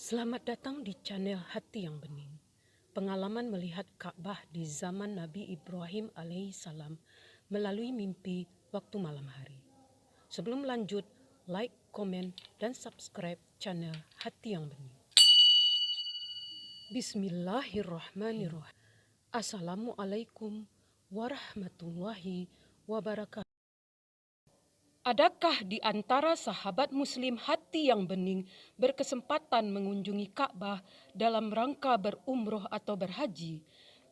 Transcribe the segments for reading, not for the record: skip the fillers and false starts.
Selamat datang di channel Hati yang Bening. Pengalaman melihat Ka'bah di zaman Nabi Ibrahim alaihissalam melalui mimpi waktu malam hari. Sebelum lanjut, like, komen, dan subscribe channel Hati yang Bening. Bismillahirrahmanirrahim. Assalamualaikum warahmatullahi wabarakatuh. Adakah di antara sahabat muslim hati yang bening berkesempatan mengunjungi Ka'bah dalam rangka berumroh atau berhaji?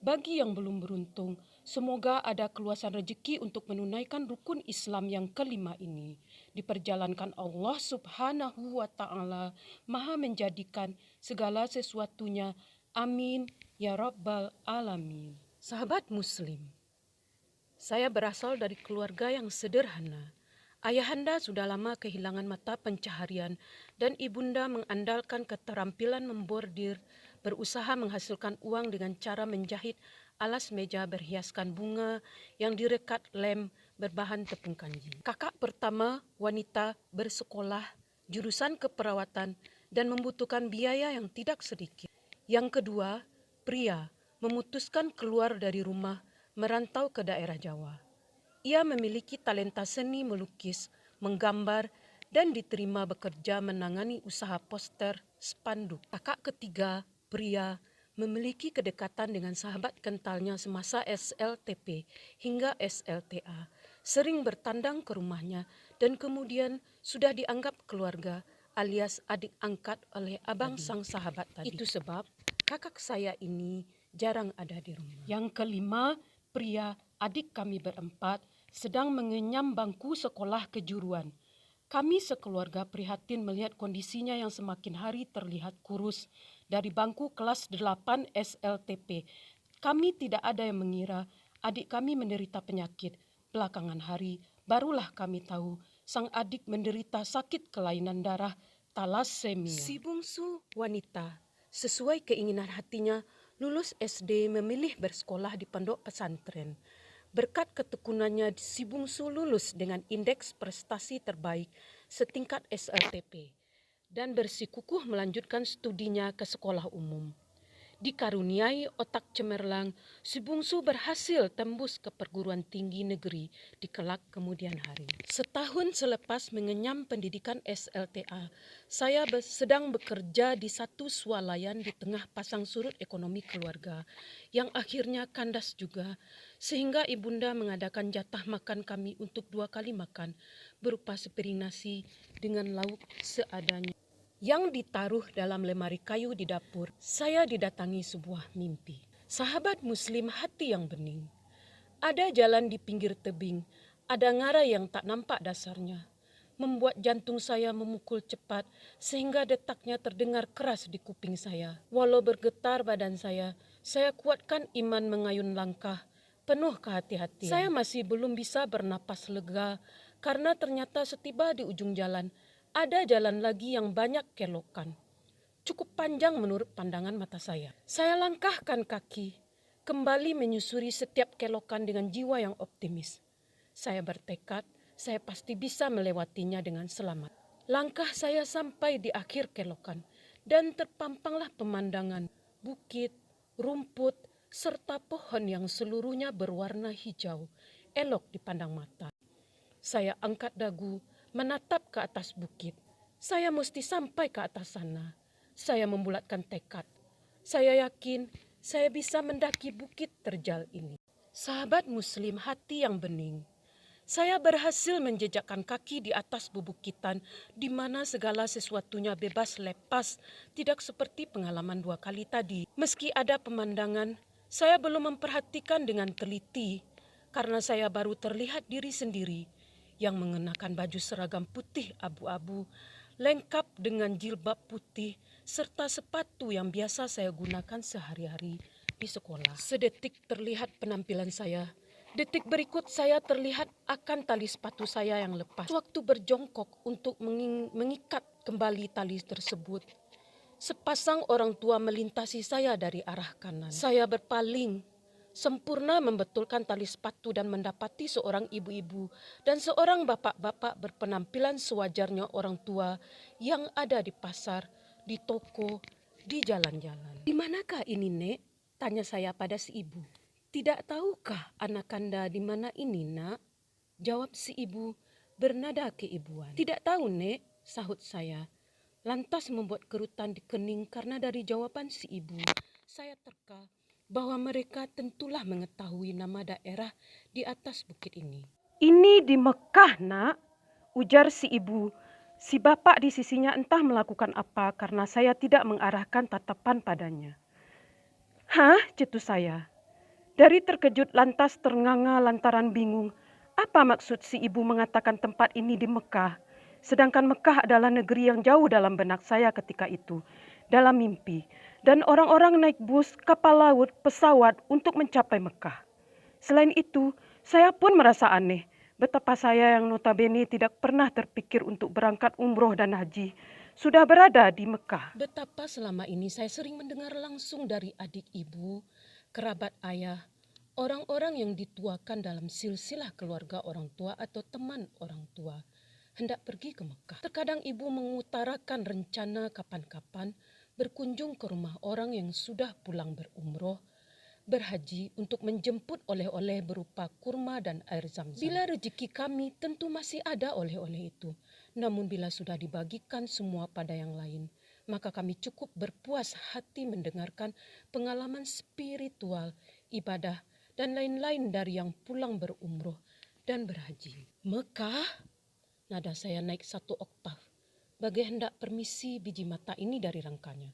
Bagi yang belum beruntung, semoga ada keluasan rezeki untuk menunaikan rukun Islam yang kelima ini. Diperjalankan Allah Subhanahu wa Ta'ala, Maha menjadikan segala sesuatunya. Amin ya Rabbal Alamin. Sahabat muslim, saya berasal dari keluarga yang sederhana. Ayahanda sudah lama kehilangan mata pencaharian dan ibunda mengandalkan keterampilan membordir, berusaha menghasilkan uang dengan cara menjahit alas meja berhiaskan bunga yang direkat lem berbahan tepung kanji. Kakak pertama wanita bersekolah jurusan keperawatan dan membutuhkan biaya yang tidak sedikit. Yang kedua, pria memutuskan keluar dari rumah merantau ke daerah Jawa. Ia memiliki talenta seni melukis, menggambar, dan diterima bekerja menangani usaha poster, spanduk. Kakak ketiga, pria, memiliki kedekatan dengan sahabat kentalnya semasa SLTP hingga SLTA. Sering bertandang ke rumahnya dan kemudian sudah dianggap keluarga alias adik angkat oleh abang sang sahabat tadi. Itu sebab kakak saya ini jarang ada di rumah. Yang kelima, pria adik kami berempat sedang mengenyam bangku sekolah kejuruan. Kami sekeluarga prihatin melihat kondisinya yang semakin hari terlihat kurus dari bangku kelas 8 SLTP. Kami tidak ada yang mengira adik kami menderita penyakit. Belakangan hari barulah kami tahu sang adik menderita sakit kelainan darah talasemia. Si bungsu wanita sesuai keinginan hatinya lulus SD memilih bersekolah di pondok pesantren. Berkat ketekunannya, si bungsu lulus dengan indeks prestasi terbaik setingkat SLTP dan bersikukuh melanjutkan studinya ke sekolah umum. Dikaruniai otak cemerlang, si bungsu berhasil tembus ke perguruan tinggi negeri di kelak kemudian hari. Setahun selepas mengenyam pendidikan SLTA, saya sedang bekerja di satu swalayan di tengah pasang surut ekonomi keluarga yang akhirnya kandas juga, sehingga ibunda mengadakan jatah makan kami untuk 2 kali makan berupa sepiring nasi dengan lauk seadanya yang ditaruh dalam lemari kayu di dapur. Saya didatangi sebuah mimpi. Sahabat muslim hati yang bening. Ada jalan di pinggir tebing, ada ngarai yang tak nampak dasarnya, membuat jantung saya memukul cepat sehingga detaknya terdengar keras di kuping saya. Walau bergetar badan saya kuatkan iman mengayun langkah penuh kehati-hatian. Saya masih belum bisa bernapas lega karena ternyata setiba di ujung jalan, ada jalan lagi yang banyak kelokan. Cukup panjang menurut pandangan mata saya. Saya langkahkan kaki, kembali menyusuri setiap kelokan dengan jiwa yang optimis. Saya bertekad, saya pasti bisa melewatinya dengan selamat. Langkah saya sampai di akhir kelokan, dan terpampanglah pemandangan, bukit, rumput, serta pohon yang seluruhnya berwarna hijau, elok dipandang mata. Saya angkat dagu, menatap ke atas bukit. Saya mesti sampai ke atas sana. Saya membulatkan tekad. Saya yakin saya bisa mendaki bukit terjal ini. Sahabat muslim hati yang bening, saya berhasil menjejakkan kaki di atas bebukitan di mana segala sesuatunya bebas lepas, tidak seperti pengalaman 2 kali tadi. Meski ada pemandangan, saya belum memperhatikan dengan teliti karena saya baru terlihat diri sendiri yang mengenakan baju seragam putih abu-abu, lengkap dengan jilbab putih, serta sepatu yang biasa saya gunakan sehari-hari di sekolah. Sedetik terlihat penampilan saya. Detik berikut saya terlihat akan tali sepatu saya yang lepas. Waktu berjongkok untuk mengikat kembali tali tersebut, sepasang orang tua melintasi saya dari arah kanan. Saya berpaling, sempurna membetulkan tali sepatu dan mendapati seorang ibu-ibu dan seorang bapak-bapak berpenampilan sewajarnya orang tua yang ada di pasar di toko, di jalan-jalan. "Di manakah ini, Nek?" tanya saya pada si ibu. "Tidak tahukah anak Anda di mana ini, Nak?" jawab si ibu bernada keibuan. "Tidak tahu, Nek," sahut saya. Lantas membuat kerutan di kening karena dari jawaban si ibu, saya terka bahwa mereka tentulah mengetahui nama daerah di atas bukit ini. "Ini di Mekah, Nak," ujar si ibu. Si bapak di sisinya entah melakukan apa karena saya tidak mengarahkan tatapan padanya. "Hah?" cetus saya. Dari terkejut lantas ternganga lantaran bingung. Apa maksud si ibu mengatakan tempat ini di Mekah? Sedangkan Mekah adalah negeri yang jauh dalam benak saya ketika itu, dalam mimpi. Dan orang-orang naik bus, kapal laut, pesawat untuk mencapai Mekah. Selain itu, saya pun merasa aneh. Betapa saya yang notabene tidak pernah terpikir untuk berangkat umroh dan haji, sudah berada di Mekah. Betapa selama ini saya sering mendengar langsung dari adik ibu, kerabat ayah, orang-orang yang dituakan dalam silsilah keluarga orang tua atau teman orang tua hendak pergi ke Mekah. Terkadang ibu mengutarakan rencana kapan-kapan berkunjung ke rumah orang yang sudah pulang berumroh, berhaji untuk menjemput oleh-oleh berupa kurma dan air zam-zam. Bila rezeki kami tentu masih ada oleh-oleh itu. Namun bila sudah dibagikan semua pada yang lain, maka kami cukup berpuas hati mendengarkan pengalaman spiritual, ibadah, dan lain-lain dari yang pulang berumroh dan berhaji. Mekah? Nada saya naik 1 oktav, bagai hendak permisi biji mata ini dari rangkanya.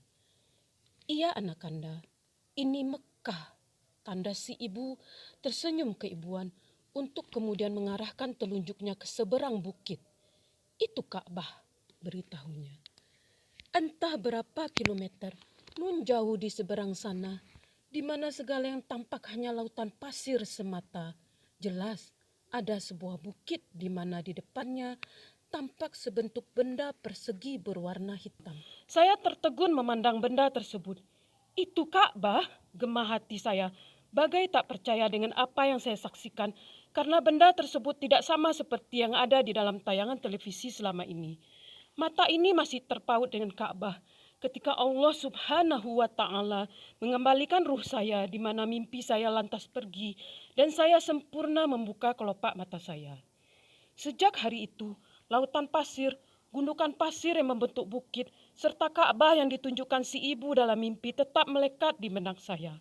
"Iya anak Anda, ini Mekah," tanda si ibu tersenyum keibuan untuk kemudian mengarahkan telunjuknya ke seberang bukit. "Itu Ka'bah," beritahunya. Entah berapa kilometer nun jauh di seberang sana, di mana segala yang tampak hanya lautan pasir semata. Jelas ada sebuah bukit di mana di depannya tampak sebentuk benda persegi berwarna hitam. Saya tertegun memandang benda tersebut. "Itu Ka'bah," gema hati saya, bagai tak percaya dengan apa yang saya saksikan karena benda tersebut tidak sama seperti yang ada di dalam tayangan televisi selama ini. Mata ini masih terpaut dengan Ka'bah ketika Allah Subhanahu wa Ta'ala mengembalikan ruh saya di mana mimpi saya lantas pergi dan saya sempurna membuka kelopak mata saya. Sejak hari itu, lautan pasir, gundukan pasir yang membentuk bukit, serta Ka'bah yang ditunjukkan si ibu dalam mimpi tetap melekat di benak saya.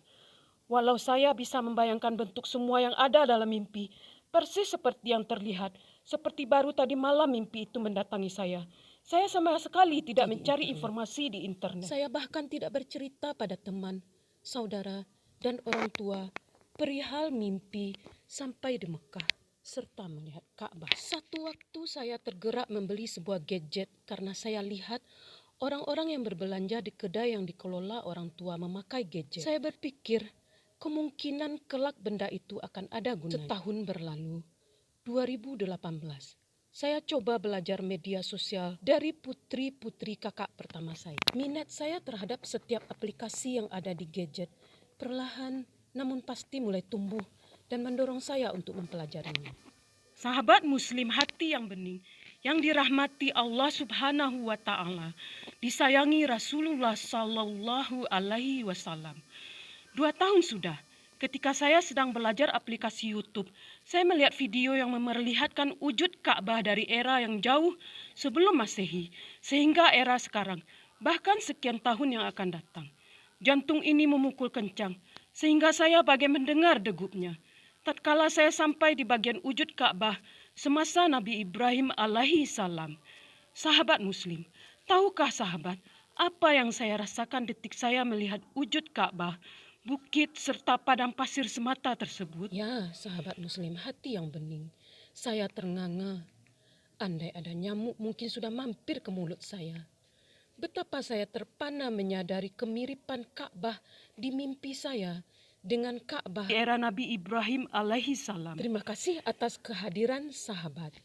Walau saya bisa membayangkan bentuk semua yang ada dalam mimpi, persis seperti yang terlihat, seperti baru tadi malam mimpi itu mendatangi saya. Saya sama sekali tidak mencari informasi di internet. Saya bahkan tidak bercerita pada teman, saudara, dan orang tua perihal mimpi sampai di Mekah serta melihat Ka'bah. Satu waktu saya tergerak membeli sebuah gadget karena saya lihat orang-orang yang berbelanja di kedai yang dikelola orang tua memakai gadget. Saya berpikir kemungkinan kelak benda itu akan ada gunanya. Setahun berlalu, 2018. Saya coba belajar media sosial dari putri-putri kakak pertama saya. Minat saya terhadap setiap aplikasi yang ada di gadget perlahan namun pasti mulai tumbuh dan mendorong saya untuk mempelajarinya. Sahabat muslim hati yang bening, yang dirahmati Allah Subhanahu wa Ta'ala, disayangi Rasulullah Sallallahu Alaihi Wasallam. 2 tahun sudah, ketika saya sedang belajar aplikasi YouTube, saya melihat video yang memperlihatkan wujud Ka'bah dari era yang jauh sebelum Masehi, sehingga era sekarang, bahkan sekian tahun yang akan datang. Jantung ini memukul kencang, sehingga saya bagai mendengar degupnya. Tatkala saya sampai di bagian wujud Ka'bah semasa Nabi Ibrahim alaihi salam. Sahabat muslim, tahukah sahabat, apa yang saya rasakan detik saya melihat wujud Ka'bah, bukit serta padang pasir semata tersebut? Ya, sahabat muslim hati yang bening, saya ternganga. Andai ada nyamuk mungkin sudah mampir ke mulut saya. Betapa saya terpana menyadari kemiripan Ka'bah di mimpi saya dengan Ka'bah di era Nabi Ibrahim alaihi salam. Terima kasih atas kehadiran sahabat.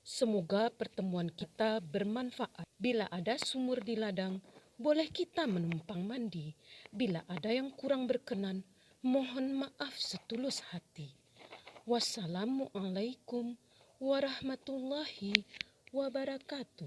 Semoga pertemuan kita bermanfaat. Bila ada sumur di ladang, boleh kita menumpang mandi. Bila ada yang kurang berkenan, mohon maaf setulus hati. Wassalamualaikum warahmatullahi wabarakatuh.